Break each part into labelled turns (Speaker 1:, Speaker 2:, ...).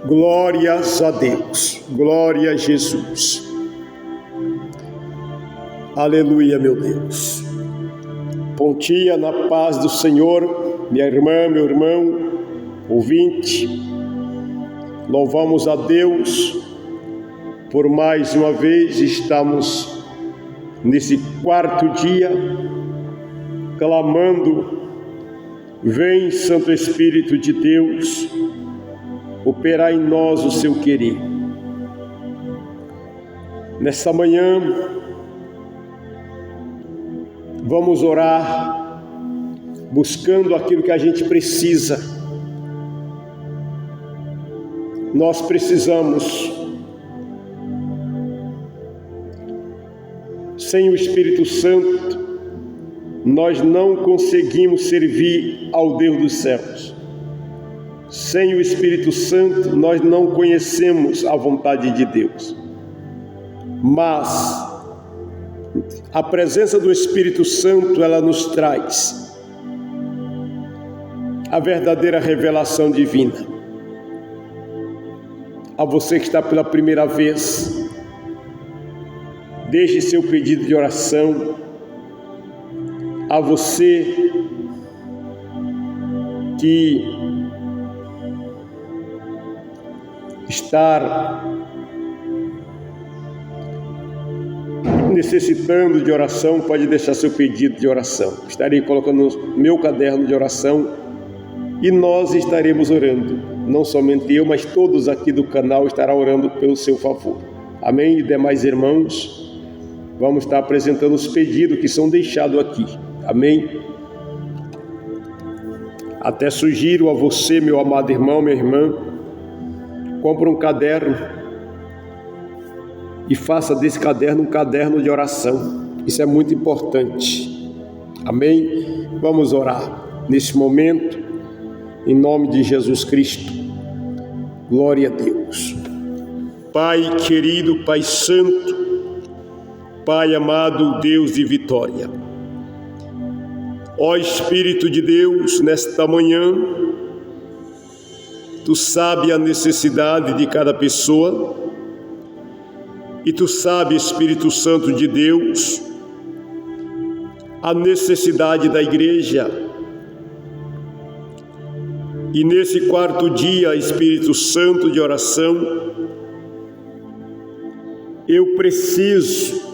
Speaker 1: Glórias a Deus, glória a Jesus. Aleluia, meu Deus. Bom dia na paz do Senhor, minha irmã, meu irmão, ouvinte. Louvamos a Deus por mais uma vez estamos nesse quarto dia clamando: vem, Santo Espírito de Deus, operar em nós o seu querer. Nessa manhã, vamos orar, buscando aquilo que a gente precisa. Nós precisamos. Sem o Espírito Santo, nós não conseguimos servir ao Deus dos céus. Sem o Espírito Santo, nós não conhecemos a vontade de Deus. Mas a presença do Espírito Santo, ela nos traz a verdadeira revelação divina. A você que está pela primeira vez, deixe seu pedido de oração. A você que está necessitando de oração, pode deixar seu pedido de oração. Estarei colocando no meu caderno de oração e nós estaremos orando. Não somente eu, mas todos aqui do canal estarão orando pelo seu favor. Amém? E demais irmãos, vamos estar apresentando os pedidos que são deixados aqui. Amém? Até sugiro a você, meu amado irmão, minha irmã, compre um caderno e faça desse caderno um caderno de oração. Isso é muito importante. Amém? Vamos orar nesse momento, em nome de Jesus Cristo. Glória a Deus. Pai querido, Pai santo, Pai amado, Deus de vitória. Ó Espírito de Deus, nesta manhã, Tu sabes a necessidade de cada pessoa e Tu sabes, Espírito Santo de Deus, a necessidade da igreja. E nesse quarto dia, Espírito Santo de oração, eu preciso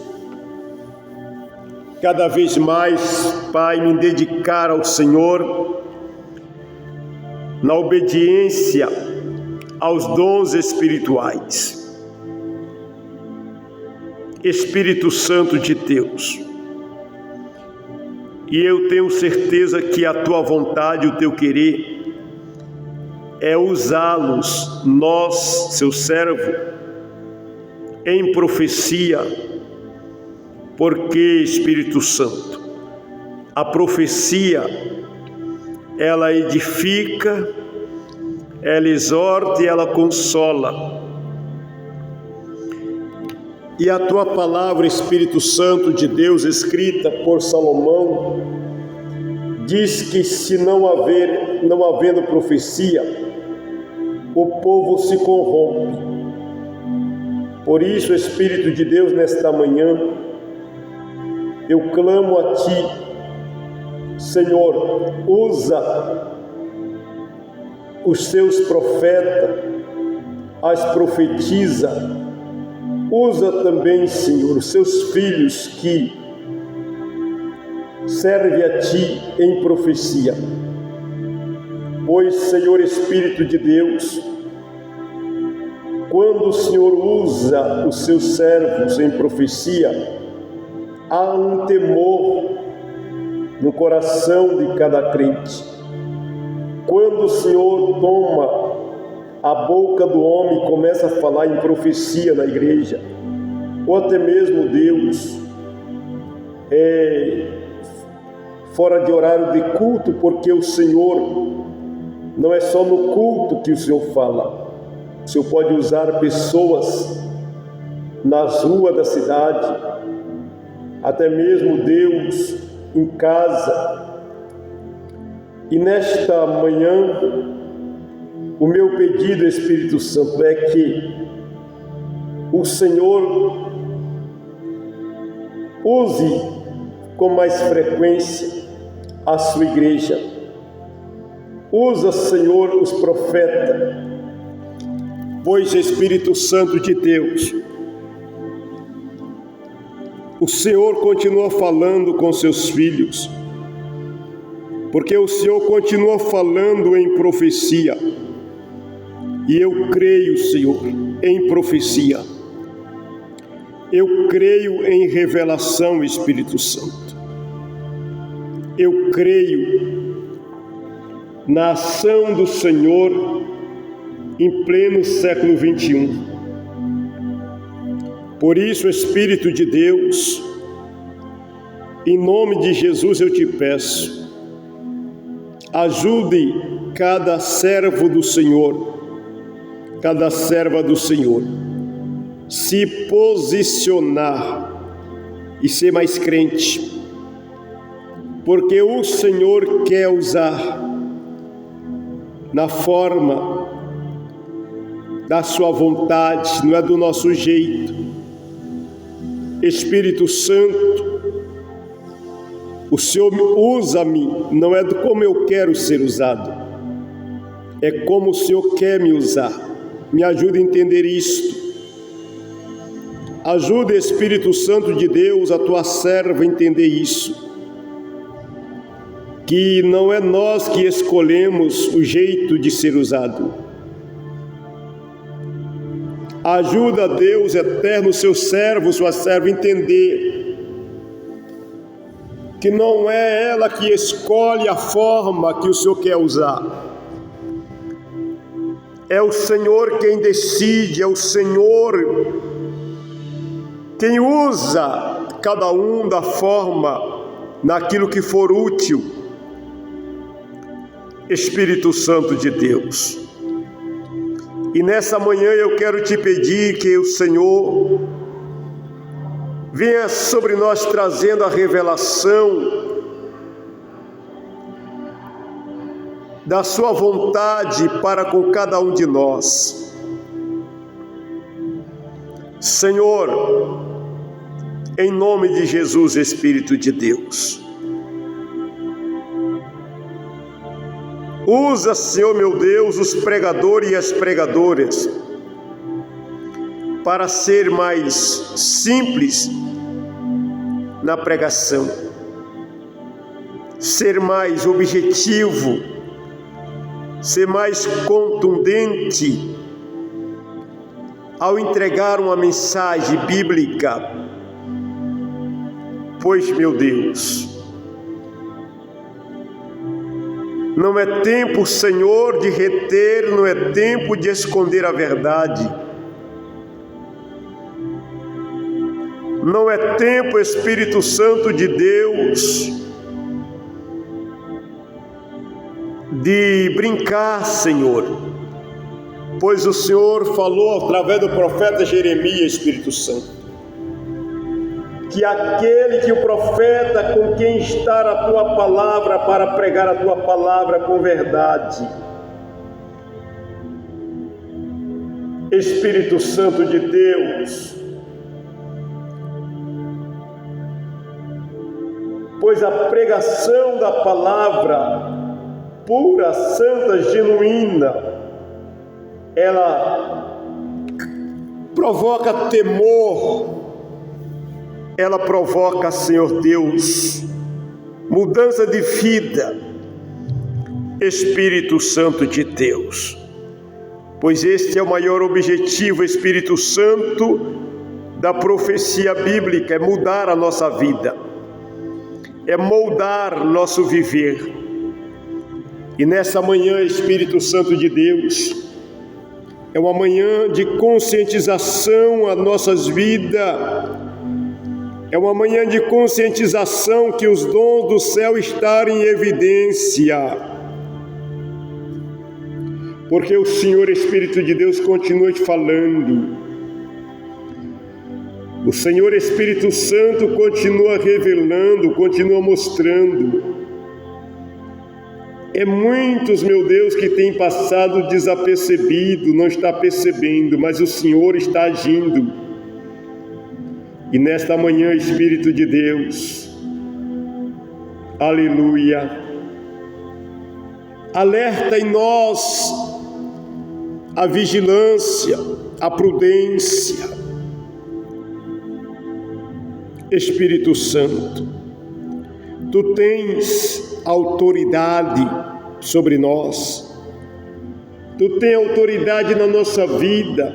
Speaker 1: cada vez mais, Pai, me dedicar ao Senhor na obediência aos dons espirituais. Espírito Santo de Deus, e eu tenho certeza que a Tua vontade, o Teu querer é usá-los, nós, seu servo, em profecia, porque, Espírito Santo, a profecia, ela edifica, ela exorta e ela consola. E a Tua palavra, Espírito Santo de Deus, escrita por Salomão, diz que se não havendo profecia, o povo se corrompe. Por isso, Espírito de Deus, nesta manhã, eu clamo a Ti, Senhor, usa os Seus profetas, as profetiza, usa também, Senhor, os Seus filhos que servem a Ti em profecia. Pois, Senhor Espírito de Deus, quando o Senhor usa os Seus servos em profecia, há um temor no coração de cada crente. Quando o Senhor toma a boca do homem e começa a falar em profecia na igreja, ou até mesmo Deus, fora de horário de culto, porque o Senhor não é só no culto que o Senhor fala. O Senhor pode usar pessoas nas ruas da cidade, até mesmo Deus em casa. E nesta manhã O meu pedido, Espírito Santo, é que o Senhor use com mais frequência a sua igreja. Usa, Senhor, os profetas, pois, Espírito Santo de Deus, o Senhor continua falando com seus filhos, porque o Senhor continua falando em profecia, e eu creio, Senhor, em profecia. Eu creio em revelação, Espírito Santo. Eu creio na ação do Senhor em pleno século 21. Por isso, Espírito de Deus, em nome de Jesus eu te peço, ajude cada servo do Senhor, cada serva do Senhor, se posicionar e ser mais crente, porque o Senhor quer usar na forma da sua vontade, não é do nosso jeito. Espírito Santo, o Senhor usa-me, não é como eu quero ser usado, é como o Senhor quer me usar. Me ajude a entender isto. Ajude, Espírito Santo de Deus, a tua serva a entender isso. Que não é nós que escolhemos o jeito de ser usado. Ajuda, Deus eterno, seu servo, sua serva, a entender que não é ela que escolhe a forma que o Senhor quer usar. É o Senhor quem decide, é o Senhor quem usa cada um da forma, naquilo que for útil. Espírito Santo de Deus, e nessa manhã eu quero te pedir que o Senhor venha sobre nós trazendo a revelação da sua vontade para com cada um de nós. Senhor, em nome de Jesus, Espírito de Deus, usa, Senhor meu Deus, os pregadores e as pregadoras para ser mais simples na pregação, ser mais objetivo, ser mais contundente ao entregar uma mensagem bíblica. Pois, meu Deus, não é tempo, Senhor, de reter, não é tempo de esconder a verdade. Não é tempo, Espírito Santo de Deus, de brincar, Senhor, pois o Senhor falou através do profeta Jeremias, Espírito Santo, que aquele que o profeta com quem está a tua palavra para pregar a tua palavra com verdade. Espírito Santo de Deus, pois a pregação da palavra pura, santa, genuína, ela provoca temor, ela provoca, Senhor Deus, mudança de vida. Espírito Santo de Deus, pois este é o maior objetivo, Espírito Santo, da profecia bíblica, é mudar a nossa vida, é moldar nosso viver. E nessa manhã, Espírito Santo de Deus, é uma manhã de conscientização às nossas vidas, é uma manhã de conscientização que os dons do céu estão em evidência, porque o Senhor Espírito de Deus continua te falando, o Senhor Espírito Santo continua revelando, continua mostrando. É muitos, meu Deus, que têm passado desapercebido, não está percebendo, mas o Senhor está agindo. E nesta manhã, Espírito de Deus, aleluia, alerta em nós a vigilância, a prudência. Espírito Santo, Tu tens autoridade sobre nós, Tu tens autoridade na nossa vida,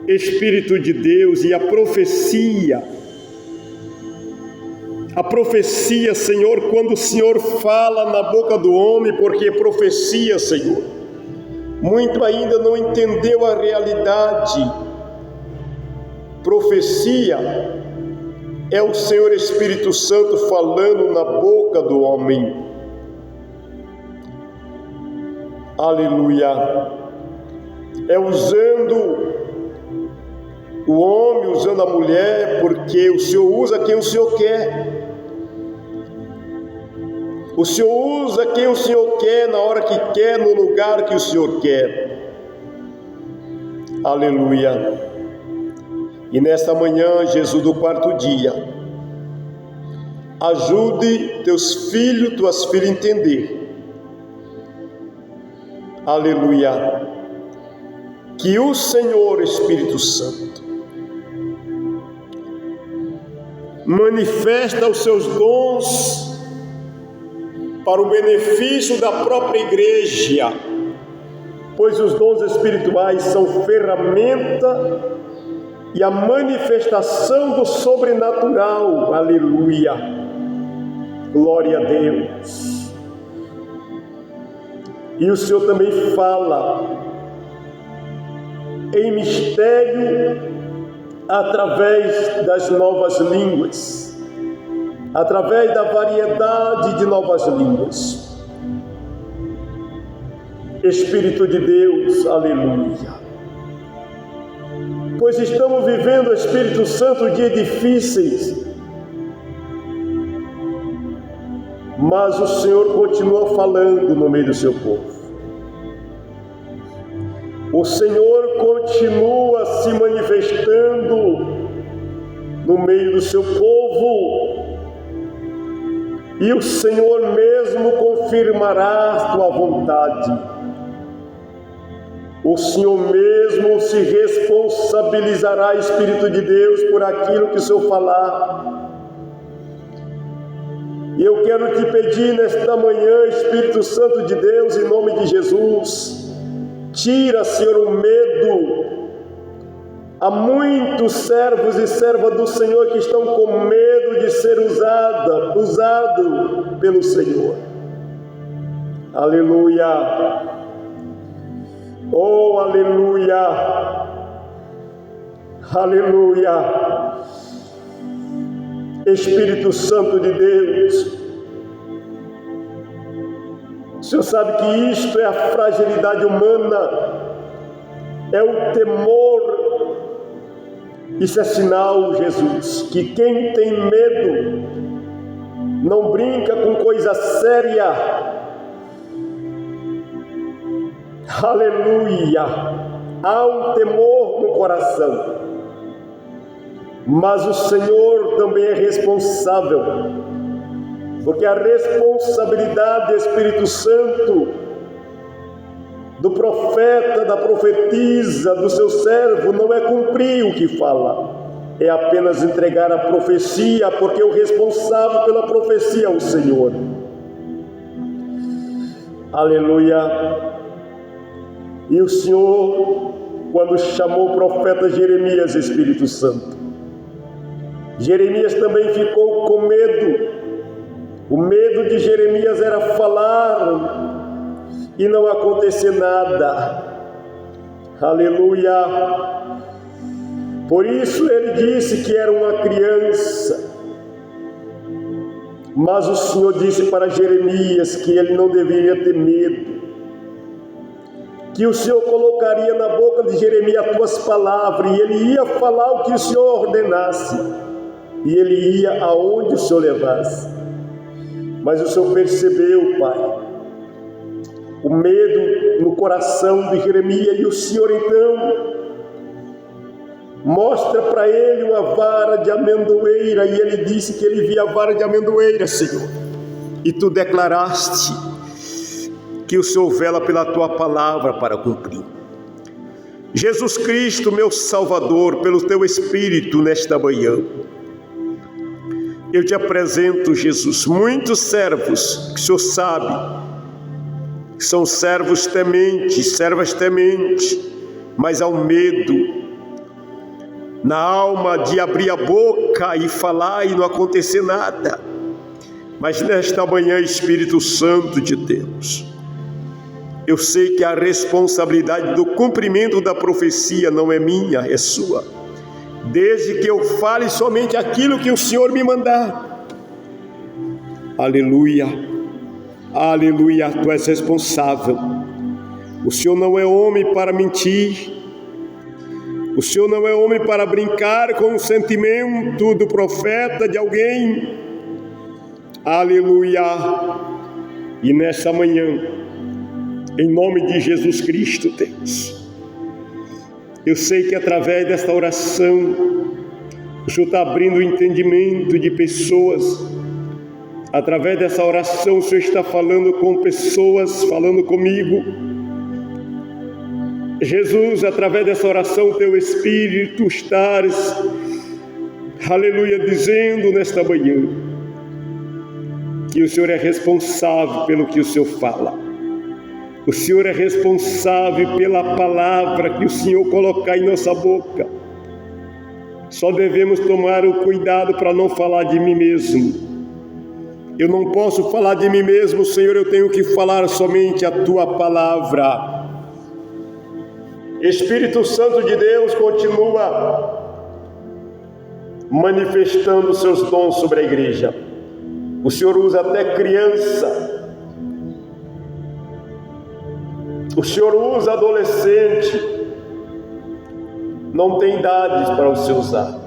Speaker 1: Espírito de Deus, e a profecia, Senhor, quando o Senhor fala na boca do homem, porque é profecia, Senhor, muito ainda não entendeu a realidade. Profecia é o Senhor Espírito Santo falando na boca do homem. Aleluia. É usando o homem, usando a mulher, porque o Senhor usa quem o Senhor quer. O Senhor usa quem o Senhor quer, na hora que quer, no lugar que o Senhor quer. Aleluia. E nesta manhã, Jesus, do quarto dia, ajude teus filhos, tuas filhas a entender. Aleluia. Que o Senhor Espírito Santo manifesta os seus dons para o benefício da própria igreja, pois os dons espirituais são ferramenta e a manifestação do sobrenatural. Aleluia, glória a Deus. E o Senhor também fala em mistério através das novas línguas, através da variedade de novas línguas. Espírito de Deus, aleluia. Pois estamos vivendo, Espírito Santo, dias difíceis, mas o Senhor continua falando no meio do seu povo. O Senhor continua se manifestando no meio do seu povo, e o Senhor mesmo confirmará a tua vontade. O Senhor mesmo se responsabilizará, Espírito de Deus, por aquilo que o Senhor falar. E eu quero te pedir nesta manhã, Espírito Santo de Deus, em nome de Jesus, tira, Senhor, o medo. Há muitos servos e servas do Senhor que estão com medo de ser usado pelo Senhor. Aleluia. Oh, aleluia, aleluia. Espírito Santo de Deus, o Senhor sabe que isto é a fragilidade humana, é o temor. Isso é sinal, Jesus, que quem tem medo não brinca com coisa séria. Aleluia. Há um temor no coração, mas o Senhor também é responsável, porque a responsabilidade do Espírito Santo, do profeta, da profetisa, do seu servo, não é cumprir o que fala, é apenas entregar a profecia, porque o responsável pela profecia é o Senhor. Aleluia. E o Senhor, quando chamou o profeta Jeremias, Espírito Santo, Jeremias também ficou com medo. O medo de Jeremias era falar e não acontecer nada. Aleluia. Por isso ele disse que era uma criança. Mas o Senhor disse para Jeremias que ele não deveria ter medo, que o Senhor colocaria na boca de Jeremias as tuas palavras, e ele ia falar o que o Senhor ordenasse, e ele ia aonde o Senhor levasse. Mas o Senhor percebeu, Pai, o medo no coração de Jeremias, e o Senhor então mostra para ele uma vara de amendoeira, e ele disse que ele via a vara de amendoeira, Senhor, e tu declaraste que o Senhor vela pela tua palavra para cumprir. Jesus Cristo, meu Salvador, pelo teu Espírito nesta manhã, eu te apresento, Jesus, muitos servos que o Senhor sabe que são servos tementes, servas tementes, mas há um medo na alma de abrir a boca e falar e não acontecer nada. Mas nesta manhã, Espírito Santo de Deus, eu sei que a responsabilidade do cumprimento da profecia não é minha, é sua, desde que eu fale somente aquilo que o Senhor me mandar. Aleluia, aleluia, tu és responsável. O Senhor não é homem para mentir, o Senhor não é homem para brincar com o sentimento do profeta, de alguém. Aleluia. E nessa manhã, em nome de Jesus Cristo, Deus, eu sei que através desta oração, o Senhor está abrindo o entendimento de pessoas. Através dessa oração, o Senhor está falando com pessoas, falando comigo. Jesus, através dessa oração, teu Espírito estás, aleluia, dizendo nesta manhã que o Senhor é responsável pelo que o Senhor fala. O Senhor é responsável pela palavra que o Senhor colocar em nossa boca. Só devemos tomar o cuidado para não falar de mim mesmo. Eu não posso falar de mim mesmo, Senhor, eu tenho que falar somente a tua palavra. Espírito Santo de Deus continua manifestando seus dons sobre a igreja. O Senhor usa até criança. O Senhor usa adolescente. Não tem idades para o Senhor usar.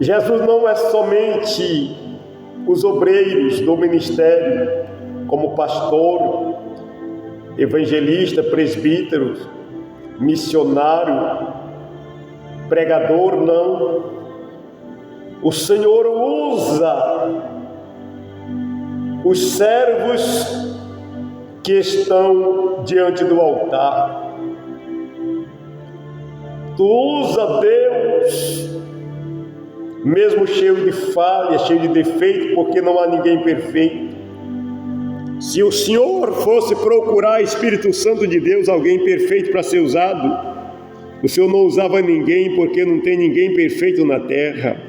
Speaker 1: Jesus não é somente os obreiros do ministério, como pastor, evangelista, presbítero, missionário, pregador, não. O Senhor usa os servos que estão diante do altar. Tu usa Deus, mesmo cheio de falha, cheio de defeito, porque não há ninguém perfeito. Se o Senhor fosse procurar, Espírito Santo de Deus, alguém perfeito para ser usado, o Senhor não usava ninguém, porque não tem ninguém perfeito na terra.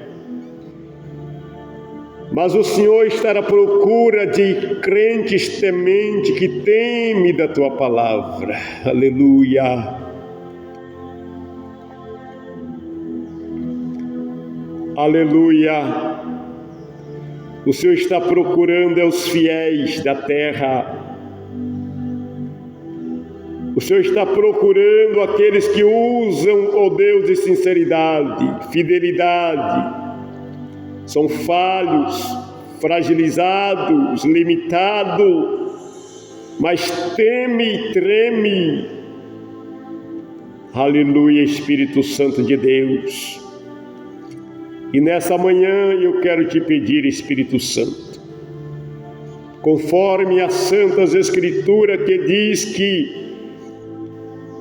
Speaker 1: Mas o Senhor está à procura de crentes tementes que temem da tua palavra. Aleluia. Aleluia. O Senhor está procurando os fiéis da terra. O Senhor está procurando aqueles que usam, ó Deus, de sinceridade, fidelidade. São falhos, fragilizados, limitados, mas teme e treme. Aleluia, Espírito Santo de Deus. E nessa manhã eu quero te pedir, Espírito Santo, conforme as Santas Escrituras que diz que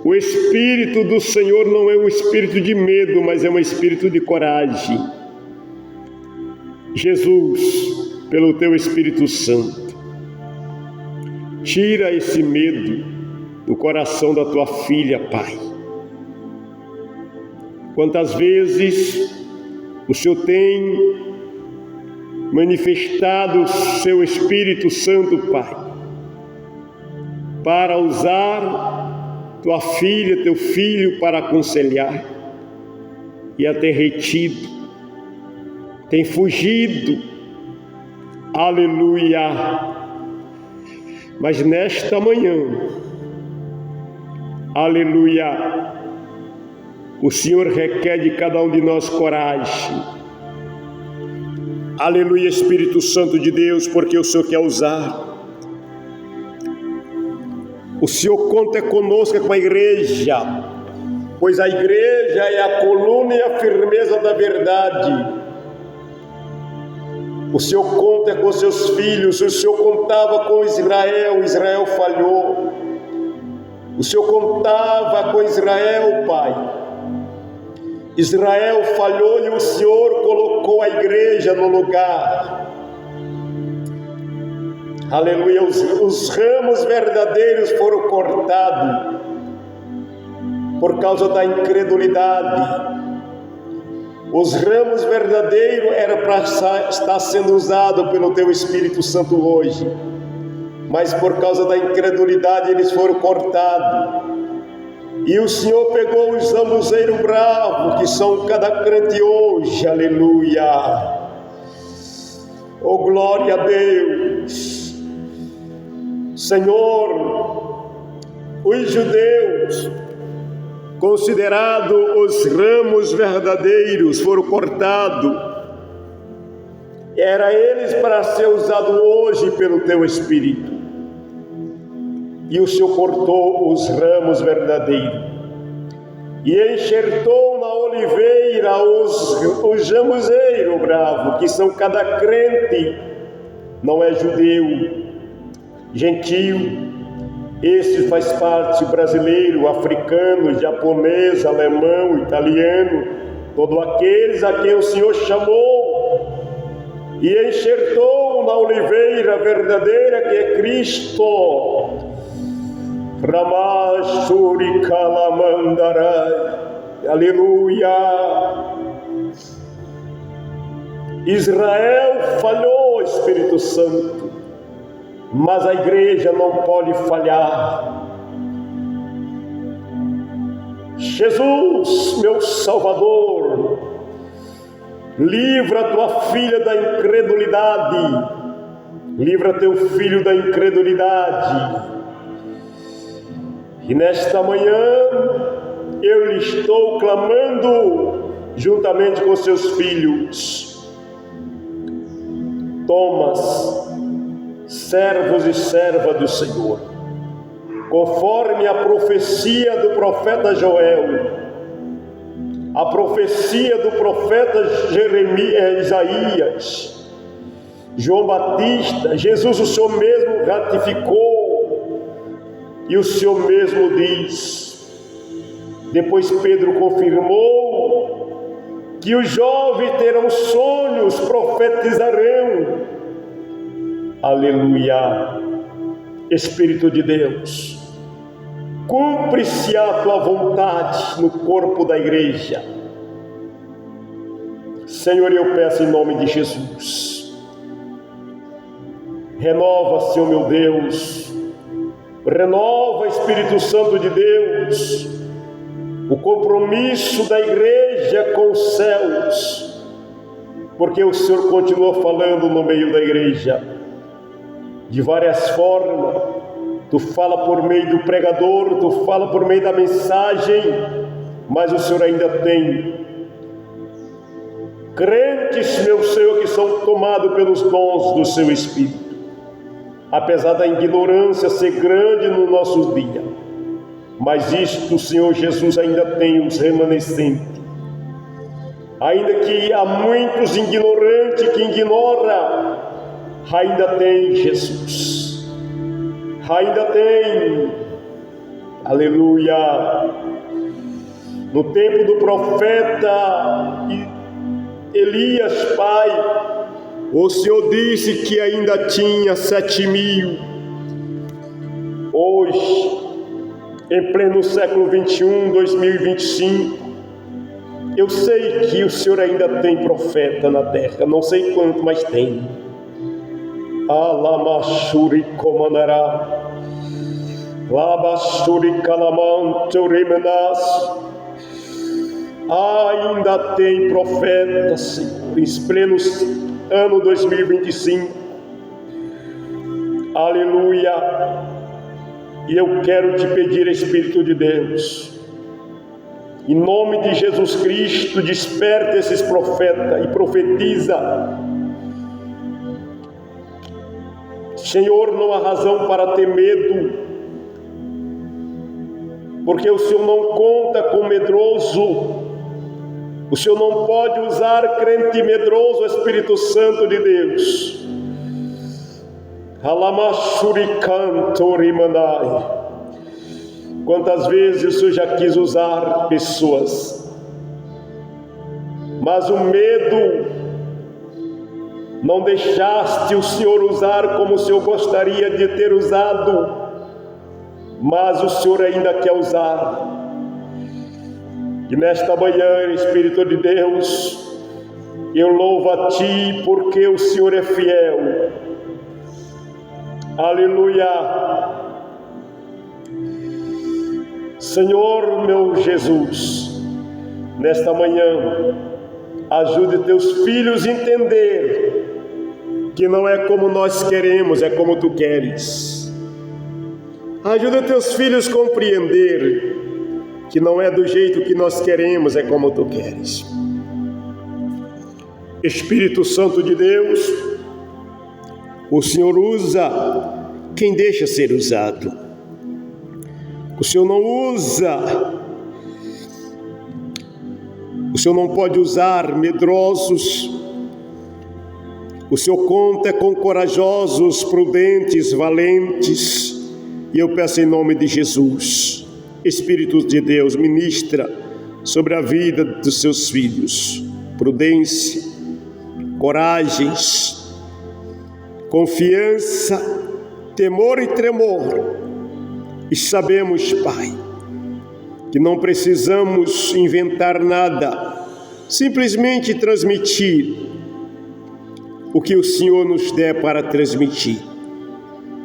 Speaker 1: o Espírito do Senhor não é um espírito de medo, mas é um espírito de coragem. Jesus, pelo teu Espírito Santo, tira esse medo do coração da tua filha, Pai. Quantas vezes o Senhor tem manifestado o seu Espírito Santo, Pai, para usar tua filha, teu filho para aconselhar, e a ter retido, tem fugido, aleluia. Mas nesta manhã, aleluia, o Senhor requer de cada um de nós coragem. Aleluia, Espírito Santo de Deus, porque o Senhor quer usar O Senhor conta conosco, com a igreja, pois a igreja é a coluna e a firmeza da verdade. O Senhor conta com seus filhos. O Senhor contava com Israel, Israel falhou. O Senhor contava com Israel, Pai. Israel falhou e o Senhor colocou a igreja no lugar. Aleluia, os ramos verdadeiros foram cortados por causa da incredulidade. Os ramos verdadeiros eram para estar sendo usados pelo Teu Espírito Santo hoje, mas por causa da incredulidade eles foram cortados. E o Senhor pegou os zambuzeiros bravos, que são cada crente hoje, aleluia. Oh, glória a Deus. Senhor, os judeus, considerados os ramos verdadeiros, foram cortados. Era eles para ser usado hoje pelo Teu Espírito. E o Senhor cortou os ramos verdadeiros e enxertou na oliveira os jambuzeiros bravos, que são cada crente, não é judeu, gentil. Esse faz parte brasileiro, africano, japonês, alemão, italiano, todos aqueles a quem o Senhor chamou e enxertou na oliveira verdadeira, que é Cristo. Ramashuri Kalamandarai, aleluia. Israel falhou, Espírito Santo, mas a igreja não pode falhar. Jesus, meu Salvador, livra tua filha da incredulidade, livra teu filho da incredulidade. E nesta manhã eu lhe estou clamando juntamente com seus filhos. Tomas, servos e servas do Senhor, conforme a profecia do profeta Joel, a profecia do profeta Isaías, João Batista, Jesus o Senhor mesmo ratificou. E o Senhor mesmo diz, depois Pedro confirmou, que os jovens terão sonhos, profetizarão. Aleluia. Espírito de Deus, cumpre-se a tua vontade no corpo da igreja. Senhor, eu peço em nome de Jesus, renova, Senhor meu Deus, renova, Espírito Santo de Deus, o compromisso da igreja com os céus, porque o Senhor continua falando no meio da igreja, de várias formas. Tu fala por meio do pregador, tu fala por meio da mensagem, mas o Senhor ainda tem crentes, meu Senhor, que são tomados pelos dons do seu Espírito. Apesar da ignorância ser grande no nosso dia, mas isto o Senhor Jesus ainda tem os remanescentes. Ainda que há muitos ignorantes que ignoram, ainda tem Jesus, ainda tem, aleluia. No tempo do profeta Elias, Pai, o Senhor disse que ainda tinha 7.000. Hoje, em pleno século 21, 2025, eu sei que o Senhor ainda tem profeta na terra, não sei quanto, mas tem. Alamashuri Komanará, Labashuri Kalamanturimenas. Ainda tem profeta, Senhor, em pleno ano 2025, aleluia. E eu quero te pedir, Espírito de Deus, em nome de Jesus Cristo, desperta esses profetas e profetiza. Senhor, não há razão para ter medo, porque o Senhor não conta com medroso. O Senhor não pode usar crente medroso, Espírito Santo de Deus. Quantas vezes o Senhor já quis usar pessoas, mas o medo não deixaste o Senhor usar como o Senhor gostaria de ter usado, mas o Senhor ainda quer usar. E nesta manhã, Espírito de Deus, eu louvo a Ti porque o Senhor é fiel. Aleluia. Senhor meu Jesus, nesta manhã, ajude Teus filhos a entender que não é como nós queremos, é como Tu queres. Ajuda Teus filhos a compreender que não é do jeito que nós queremos, é como Tu queres. Espírito Santo de Deus, o Senhor usa quem deixa ser usado. O Senhor não usa, o Senhor não pode usar medrosos. O Senhor conta com corajosos, prudentes, valentes. E eu peço em nome de Jesus, Espírito de Deus, ministra sobre a vida dos seus filhos prudência, coragens, confiança, temor e tremor. E sabemos, Pai, que não precisamos inventar nada, simplesmente transmitir o que o Senhor nos der para transmitir.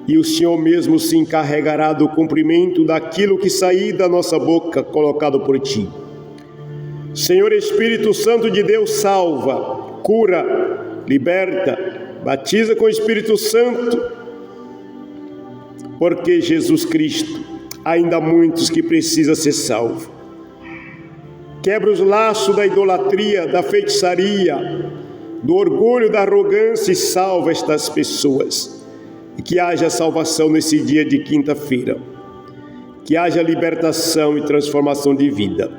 Speaker 1: E o Senhor mesmo se encarregará do cumprimento daquilo que sair da nossa boca, colocado por Ti. Senhor Espírito Santo de Deus, salva, cura, liberta, batiza com o Espírito Santo, porque Jesus Cristo, ainda há muitos que precisam ser salvos. Quebra os laços da idolatria, da feitiçaria, do orgulho, da arrogância e salva estas pessoas. E que haja salvação nesse dia de quinta-feira. Que haja libertação e transformação de vida.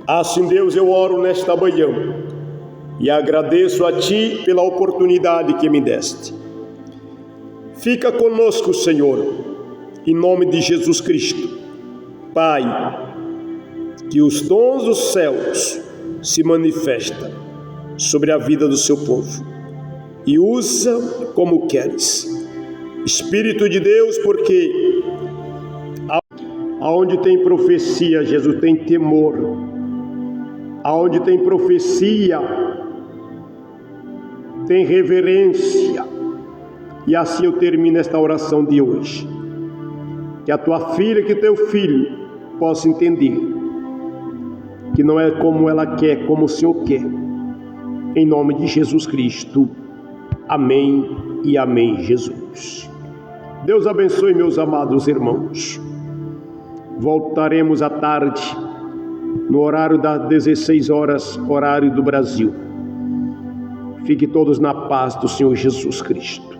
Speaker 1: Assim, Deus, eu oro nesta manhã e agradeço a Ti pela oportunidade que me deste. Fica conosco, Senhor, em nome de Jesus Cristo. Pai, que os dons dos céus se manifestem sobre a vida do Seu povo e usa como queres. Espírito de Deus, porque aonde tem profecia, Jesus, tem temor. Aonde tem profecia, tem reverência. E assim eu termino esta oração de hoje. Que a tua filha, que teu filho possa entender que não é como ela quer, como o Senhor quer. Em nome de Jesus Cristo. Amém e amém, Jesus. Deus abençoe, meus amados irmãos. Voltaremos à tarde, no horário das 16 horas, horário do Brasil. Fiquem todos na paz do Senhor Jesus Cristo.